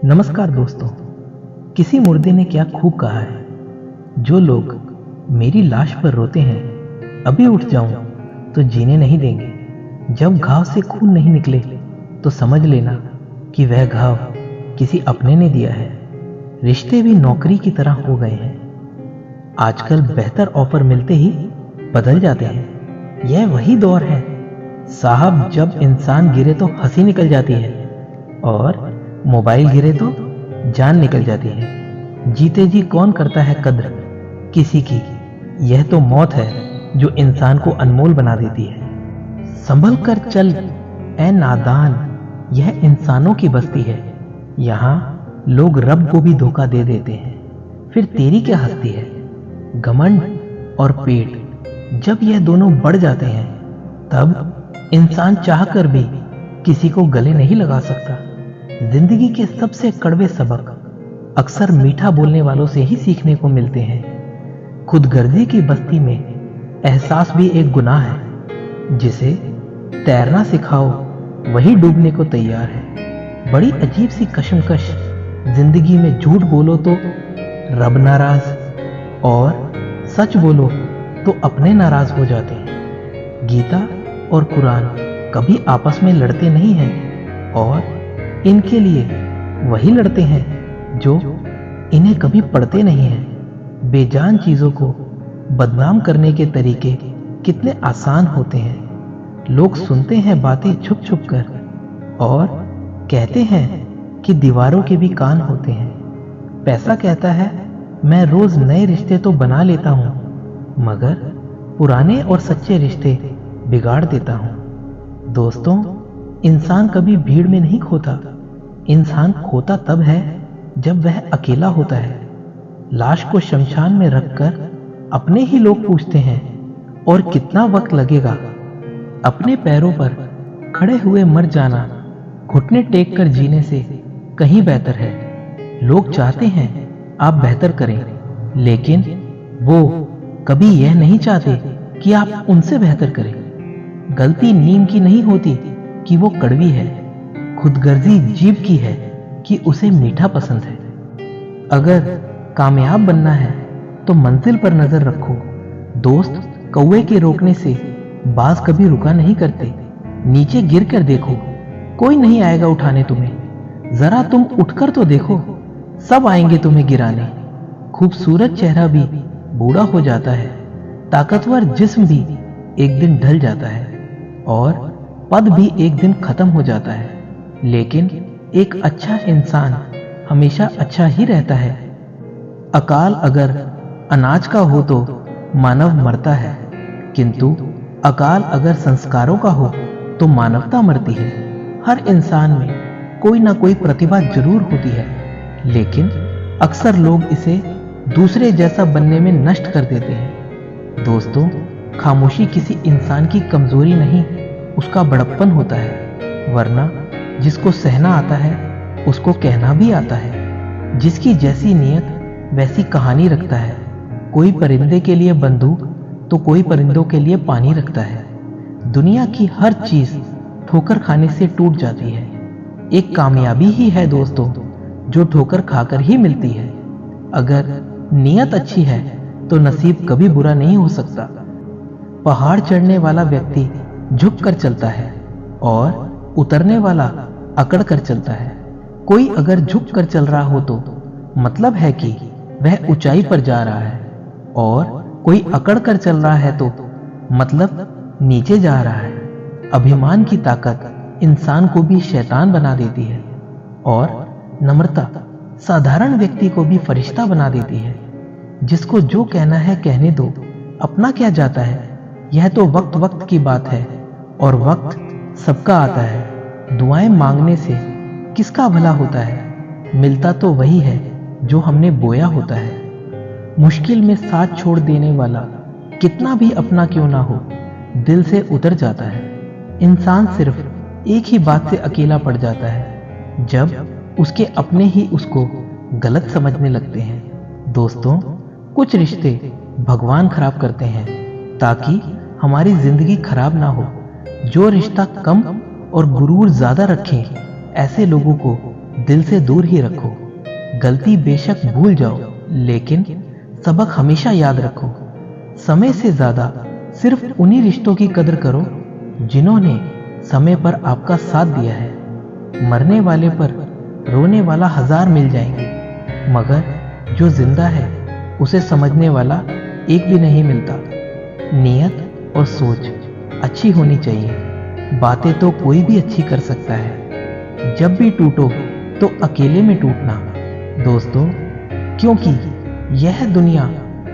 नमस्कार दोस्तों। किसी मुर्दे ने क्या खूब कहा है, जो लोग मेरी लाश पर रोते हैं, अभी उठ जाऊं तो जीने नहीं देंगे। जब घाव से खून नहीं निकले तो समझ लेना कि वह घाव किसी अपने ने दिया है। रिश्ते भी नौकरी की तरह हो गए हैं। आजकल बेहतर ऑफर मिलते ही बदल जाते हैं। यह वही दौर है साहब, जब इंसान गिरे तो हंसी निकल जाती है और मोबाइल गिरे तो जान निकल जाती है। जीते जी कौन करता है कद्र किसी की। यह तो मौत है जो इंसान को अनमोल बना देती है। संभल कर चल ए नादान, यह इंसानों की बस्ती है। यहाँ लोग रब को भी धोखा दे देते हैं। फिर तेरी क्या हस्ती है। घमंड और पेट जब यह दोनों बढ़ जाते हैं, तब इंसान चाहकर भी किसी को गले नहीं लगा सकता। जिंदगी के सबसे कड़वे सबक अक्सर मीठा बोलने वालों से ही सीखने को मिलते हैं। खुदगर्जी की बस्ती में एहसास भी एक गुनाह है। जिसे तैरना सिखाओ वही डूबने को तैयार है। बड़ी अजीब सी कशमकश जिंदगी में। झूठ बोलो तो रब नाराज और सच बोलो तो अपने नाराज हो जाते हैं। गीता और कुरान कभी आपस में लड़ते नहीं हैं और इनके लिए वही लड़ते हैं जो इन्हें कभी पढ़ते नहीं हैं। बेजान चीजों को बदनाम करने के तरीके कितने आसान होते हैं। लोग सुनते हैं बातें छुप छुप कर और कहते हैं कि दीवारों के भी कान होते हैं। पैसा कहता है मैं रोज नए रिश्ते तो बना लेता हूं, मगर पुराने और सच्चे रिश्ते बिगाड़ देता हूं। दोस्तों, इंसान कभी भीड़ में नहीं खोता। इंसान खोता तब है जब वह अकेला होता है। लाश को शमशान में रखकर अपने ही लोग पूछते हैं और कितना वक्त लगेगा। अपने पैरों पर खड़े हुए मर जाना घुटने टेक कर जीने से कहीं बेहतर है। लोग चाहते हैं आप बेहतर करें, लेकिन वो कभी यह नहीं चाहते कि आप उनसे बेहतर करें। गलती नीम की नहीं होती कि वो कड़वी है। खुदगर्जी जीभ की है कि उसे मीठा पसंद है। अगर कामयाब बनना है तो मंजिल पर नजर रखो। दोस्त कौवे के रोकने से बाज कभी रुका नहीं करते। नीचे गिर कर देखो, कोई नहीं आएगा उठाने तुम्हें। जरा तुम उठकर तो देखो, सब आएंगे तुम्हें गिराने। खूबसूरत चेहरा भी बूढ़ा हो जाता है। ताकतवर जिस्म भी एक दिन ढल जाता है और पद भी एक दिन खत्म हो जाता है। लेकिन एक अच्छा इंसान हमेशा अच्छा ही रहता है। अकाल अगर अनाज का हो तो मानव मरता है, किंतु अकाल अगर संस्कारों का हो तो मानवता मरती है। हर इंसान में कोई ना कोई प्रतिभा जरूर होती है, लेकिन अक्सर लोग इसे दूसरे जैसा बनने में नष्ट कर देते हैं। दोस्तों, खामोशी किसी इंसान की कमजोरी नहीं, उसका बड़प्पन होता है। वरना जिसको सहना आता है उसको कहना भी आता है। जिसकी जैसी नियत वैसी कहानी रखता है। कोई परिंदे के लिए बंदूक तो कोई परिंदों के लिए पानी रखता है। दुनिया की हर चीज ठोकर खाने से टूट जाती है। एक कामयाबी ही है दोस्तों जो ठोकर खाकर ही मिलती है। अगर नियत अच्छी है तो नसीब कभी बुरा नहीं हो सकता। पहाड़ चढ़ने वाला व्यक्ति झुक कर चलता है और उतरने वाला अकड़ कर चलता है। कोई अगर झुक कर चल रहा हो तो मतलब है कि वह ऊंचाई पर जा रहा है, और कोई अकड़ कर चल रहा है तो मतलब नीचे जा रहा है। अभिमान की ताकत इंसान को भी शैतान बना देती है और नम्रता साधारण व्यक्ति को भी फरिश्ता बना देती है। जिसको जो कहना है कहने दो, अपना क्या जाता है। यह तो वक्त वक्त की बात है और वक्त सबका आता है। दुआएं मांगने से किसका भला होता है। मिलता तो वही है जो हमने बोया होता है। मुश्किल में साथ छोड़ देने वाला कितना भी अपना क्यों ना हो, दिल से उतर जाता है। इंसान सिर्फ एक ही बात से अकेला पड़ जाता है, जब उसके अपने ही उसको गलत समझने लगते हैं। दोस्तों, कुछ रिश्ते भगवान खराब करते हैं ताकि हमारी जिंदगी खराब ना हो। जो रिश्ता कम और गुरूर ज्यादा रखें, ऐसे लोगों को दिल से दूर ही रखो। गलती बेशक भूल जाओ, लेकिन सबक हमेशा याद रखो। समय से ज्यादा सिर्फ उन्हीं रिश्तों की कदर करो जिन्होंने समय पर आपका साथ दिया है। मरने वाले पर रोने वाला 1000 मिल जाएंगे, मगर जो जिंदा है उसे समझने वाला एक भी नहीं मिलता। नियत और सोच अच्छी होनी चाहिए। बातें तो कोई भी अच्छी कर सकता है। जब भी टूटो तो अकेले में टूटना दोस्तों, क्योंकि यह दुनिया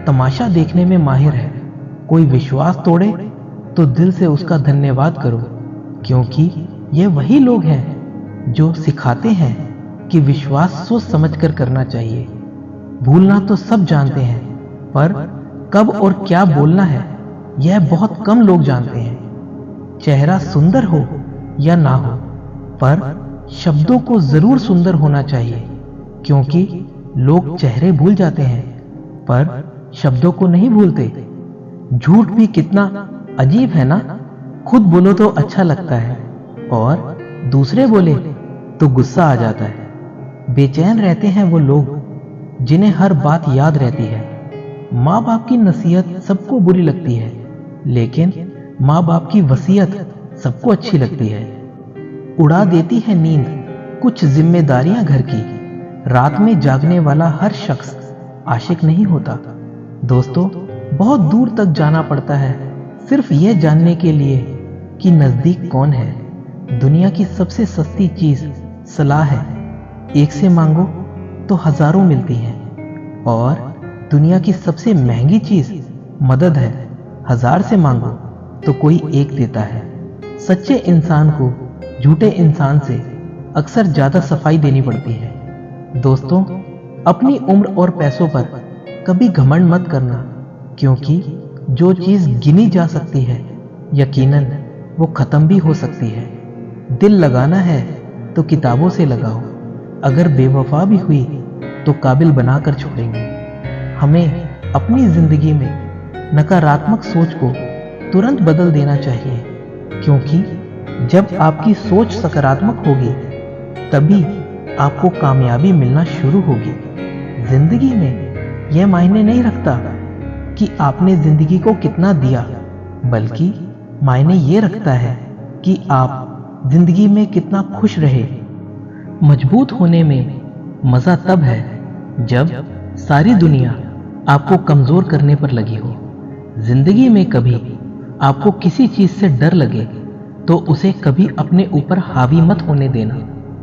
तमाशा देखने में माहिर है। कोई विश्वास तोड़े तो दिल से उसका धन्यवाद करो, क्योंकि ये वही लोग हैं जो सिखाते हैं कि विश्वास सोच समझकर करना चाहिए। भूलना तो सब जानते हैं, पर कब और क्या बोलना है यह बहुत कम लोग जानते हैं। चेहरा सुंदर हो या ना हो, पर शब्दों को जरूर सुंदर होना चाहिए, क्योंकि लोग चेहरे भूल जाते हैं पर शब्दों को नहीं भूलते। झूठ भी कितना अजीब है ना। खुद बोलो तो अच्छा लगता है और दूसरे बोले तो गुस्सा आ जाता है। बेचैन रहते हैं वो लोग जिन्हें हर बात याद रहती है। माँ बाप की नसीहत सबको बुरी लगती है, लेकिन माँ बाप की वसीयत सबको अच्छी लगती है। उड़ा देती है नींद कुछ जिम्मेदारियां घर की। रात में जागने वाला हर शख्स आशिक नहीं होता। दोस्तों, बहुत दूर तक जाना पड़ता है सिर्फ यह जानने के लिए कि नजदीक कौन है। दुनिया की सबसे सस्ती चीज सलाह है। एक से मांगो तो हजारों मिलती हैं, और दुनिया की सबसे महंगी चीज मदद है। 1000 से मांगो तो कोई एक देता है। सच्चे इंसान को झूठे इंसान से अक्सर ज्यादा सफाई देनी पड़ती है। दोस्तों, अपनी उम्र और पैसों पर कभी घमंड मत करना, क्योंकि जो चीज गिनी जा सकती है यकीनन वो खत्म भी हो सकती है। दिल लगाना है तो किताबों से लगाओ। अगर बेवफा भी हुई तो काबिल बनाकर छोड़ेंगे। हमें अपनी जिंदगी में नकारात्मक सोच को तुरंत बदल देना चाहिए, क्योंकि जब आपकी सोच सकारात्मक होगी तभी आपको कामयाबी मिलना शुरू होगी। जिंदगी में यह मायने नहीं रखता कि आपने जिंदगी को कितना दिया, बल्कि मायने ये रखता है कि आप जिंदगी में कितना खुश रहे। मजबूत होने में मजा तब है जब सारी दुनिया आपको कमजोर करने पर लगी हो। जिंदगी में कभी आपको किसी चीज से डर लगे तो उसे कभी अपने ऊपर हावी मत होने देना,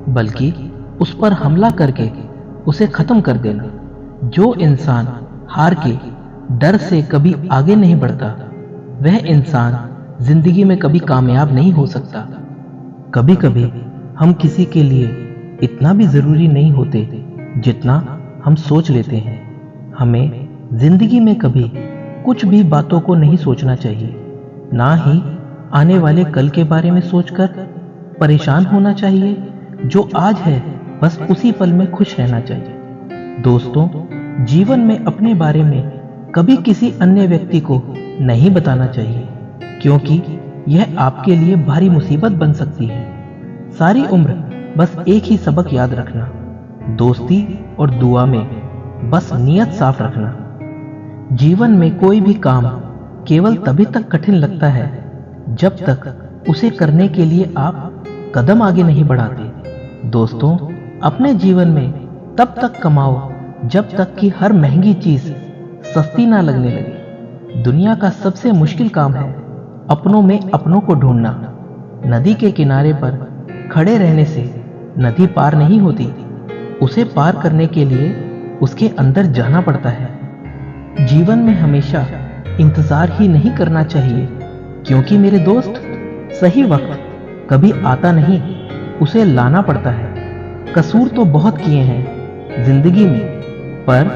बल्कि उस पर हमला करके उसे खत्म कर देना। जो इंसान हार के डर से कभी आगे नहीं बढ़ता, वह इंसान जिंदगी में कभी कामयाब नहीं हो सकता। कभी कभी हम किसी के लिए इतना भी जरूरी नहीं होते जितना हम सोच लेते हैं। हमें जिंदगी में कभी कुछ भी बातों को नहीं सोचना चाहिए, ना ही आने वाले कल के बारे में सोचकर परेशान होना चाहिए। जो आज है बस उसी पल में खुश रहना चाहिए। दोस्तों, जीवन में अपने बारे में कभी किसी अन्य व्यक्ति को नहीं बताना चाहिए, क्योंकि यह आपके लिए भारी मुसीबत बन सकती है। सारी उम्र बस एक ही सबक याद रखना, दोस्ती और दुआ में बस नियत साफ रखना। जीवन में कोई भी काम केवल तभी तक कठिन लगता है जब तक उसे करने के लिए आप कदम आगे नहीं बढ़ाते। दोस्तों, अपने जीवन में तब तक कमाओ जब तक कि हर महंगी चीज सस्ती ना लगने लगे। दुनिया का सबसे मुश्किल काम है अपनों में अपनों को ढूंढना। नदी के किनारे पर खड़े रहने से नदी पार नहीं होती, उसे पार करने के लिए उसके अंदर जाना पड़ता है। जीवन में हमेशा इंतजार ही नहीं करना चाहिए, क्योंकि मेरे दोस्त सही वक्त कभी आता नहीं, उसे लाना पड़ता है। कसूर तो बहुत किए हैं जिंदगी में, पर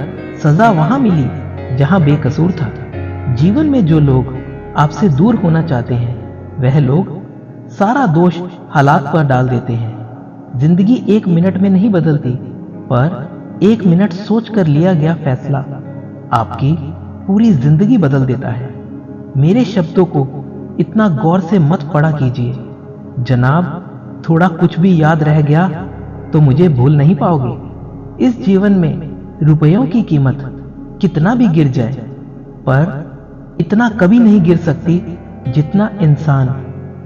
सजा वहां मिली जहां बेकसूर था। जीवन में जो लोग आपसे दूर होना चाहते हैं, वह लोग सारा दोष हालात पर डाल देते हैं। जिंदगी 1 मिनट में नहीं बदलती, पर 1 मिनट सोचकर लिया गया फैसला आपकी पूरी जिंदगी बदल देता है। मेरे शब्दों को इतना गौर से मत पढ़ा कीजिए जनाब। थोड़ा कुछ भी याद रह गया तो मुझे भूल नहीं पाओगे। इस जीवन में रुपयों की कीमत कितना भी गिर जाए, पर इतना कभी नहीं गिर सकती जितना इंसान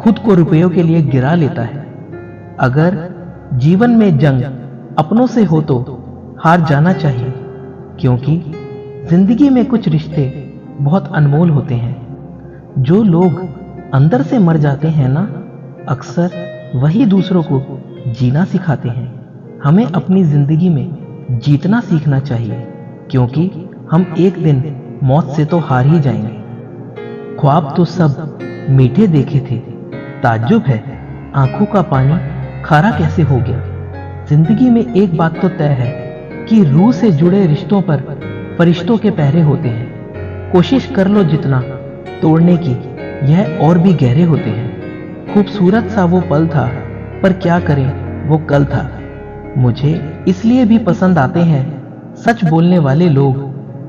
खुद को रुपयों के लिए गिरा लेता है। अगर जीवन में जंग अपनों से हो तो हार जाना चाहिए, क्योंकि जिंदगी में कुछ रिश्ते बहुत अनमोल होते हैं। जो लोग अंदर से मर जाते हैं ना, अक्सर वही दूसरों को जीना सिखाते हैं। हमें अपनी जिंदगी में जीतना सीखना चाहिए, क्योंकि हम एक दिन मौत से तो हार ही जाएंगे। ख्वाब तो सब मीठे देखे थे, ताज्जुब है आंखों का पानी खारा कैसे हो गया। जिंदगी में एक बात तो तय है कि रूह से जुड़े रिश्तों पर फरिश्तों के पहरे होते हैं। कोशिश कर लो जितना तोड़ने की, यह और भी गहरे होते हैं। खूबसूरत सा वो पल था, पर क्या करें वो कल था। मुझे इसलिए भी पसंद आते हैं सच बोलने वाले लोग,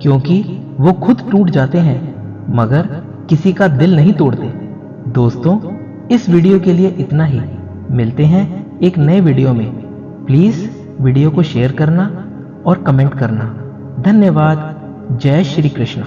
क्योंकि वो खुद टूट जाते हैं मगर किसी का दिल नहीं तोड़ते। दोस्तों, इस वीडियो के लिए इतना ही। मिलते हैं एक नए वीडियो में। प्लीज वीडियो को शेयर करना और कमेंट करना। धन्यवाद। जय श्री कृष्ण।